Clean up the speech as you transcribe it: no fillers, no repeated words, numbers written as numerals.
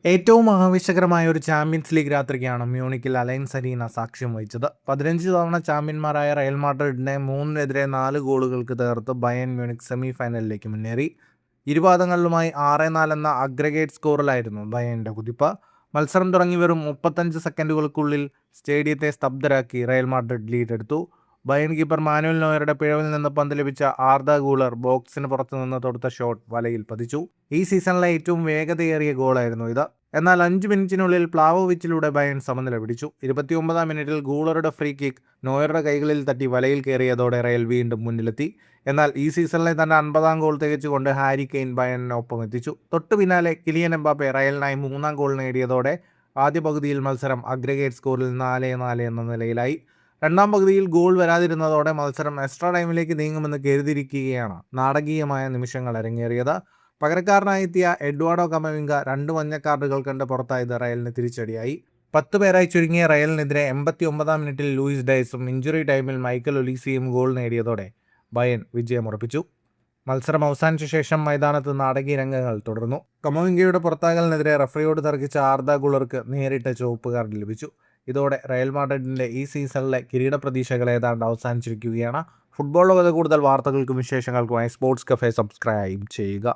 ഏറ്റവും ആവേശകരമായ ഒരു ചാമ്പ്യൻസ് ലീഗ് രാത്രിക്കാണ് മ്യൂണിക്കിൽ അലയൻസ് അരീന സാക്ഷ്യം വഹിച്ചത്. 15 തവണ ചാമ്പ്യന്മാരായ റയൽ മാഡ്രിഡിനെ 3-നെതിരെ 4 ഗോളുകൾക്ക് തകർത്ത് ബയേൺ മ്യൂണിക് സെമി ഫൈനലിലേക്ക് മുന്നേറി. ഇരുപാദങ്ങളിലുമായി 6-4 എന്ന അഗ്രഗേറ്റ് സ്കോറിലായിരുന്നു ബയേണിന്റെ കുതിപ്പ്. മത്സരം തുടങ്ങി വെറും 35 സെക്കൻഡുകൾക്കുള്ളിൽ സ്റ്റേഡിയത്തെ സ്തബ്ധരാക്കി റയൽ മാഡ്രിഡ് ലീഡെടുത്തു. ബയേൺ കീപ്പർ മാനുവൽ നോയറുടെ പിഴവിൽ നിന്ന് പന്ത് ലഭിച്ച ആർദ ഗൂളർ ബോക്സിന് പുറത്തുനിന്ന് തൊടുത്ത ഷോട്ട് വലയിൽ പതിച്ചു. ഈ സീസണിലെ ഏറ്റവും വേഗതയേറിയ ഗോളായിരുന്നു ഇത്. എന്നാൽ 5 മിനിറ്റിനുള്ളിൽ പ്ലാവോവിച്ചിലൂടെ ബയേൺ സമനില പിടിച്ചു. 29-ാം മിനിറ്റിൽ ഗൂളറുടെ ഫ്രീ കിക്ക് നോയറുടെ കൈകളിൽ തട്ടി വലയിൽ കയറിയതോടെ റയൽ വീണ്ടും മുന്നിലെത്തി. എന്നാൽ ഈ സീസണിലെ തന്റെ 50-ാം ഗോൾ തികച്ചുകൊണ്ട് ഹാരി കെയ്ൻ ബയേണിനൊപ്പം എത്തിച്ചു. തൊട്ടു പിന്നാലെ കിലിയൻ എംബാപ്പെ റയലിനായി 3-ാം ഗോൾ നേടിയതോടെ ആദ്യ പകുതിയിൽ മത്സരം അഗ്രഗേറ്റ് സ്കോറിൽ 4-4 എന്ന നിലയിലായി. രണ്ടാം പകുതിയിൽ ഗോൾ വരാതിരുന്നതോടെ മത്സരം എക്സ്ട്രാ ടൈമിലേക്ക് നീങ്ങുമെന്ന് കരുതിയിരിക്കുകയാണ് നാടകീയമായ നിമിഷങ്ങൾ അരങ്ങേറിയത്. പകരക്കാരനായി എത്തിയ എഡ്വാർഡോ കമവിംഗ 2 മഞ്ഞ കാർഡുകൾ കണ്ട് പുറത്തായത് റയലിന് തിരിച്ചടിയായി. 10 പേരായി ചുരുങ്ങിയ റയലിനെതിരെ 89-ാം മിനിറ്റിൽ ലൂയിസ് ഡയസും ഇഞ്ചുറി ടൈമിൽ മൈക്കൽ ഒലീസിയും ഗോൾ നേടിയതോടെ ബയേൺ വിജയമുറപ്പിച്ചു. മത്സരം അവസാനിച്ച ശേഷം മൈതാനത്ത് നാടകീയ രംഗങ്ങൾ തുടർന്നു. കമവിംഗയുടെ പുറത്താകലിനെതിരെ റഫറിയോട് തർക്കിച്ച ആർദ ഗുളർക്ക് നേരിട്ട ചുവപ്പ് കാർഡ് ലഭിച്ചു. ഇതോടെ റയൽ മാഡ്രിഡിന്റെ ഈ സീസണിലെ കിരീട പ്രതീക്ഷകൾ ഏതാണ്ട് അവസാനിച്ചിരിക്കുകയാണ്. ഫുട്ബോൾ ലോകത്തെ കൂടുതൽ വാർത്തകൾക്കും വിശേഷങ്ങൾക്കുമായി സ്പോർട്സ് കഫേ സബ്സ്ക്രൈബ് ചെയ്യുക.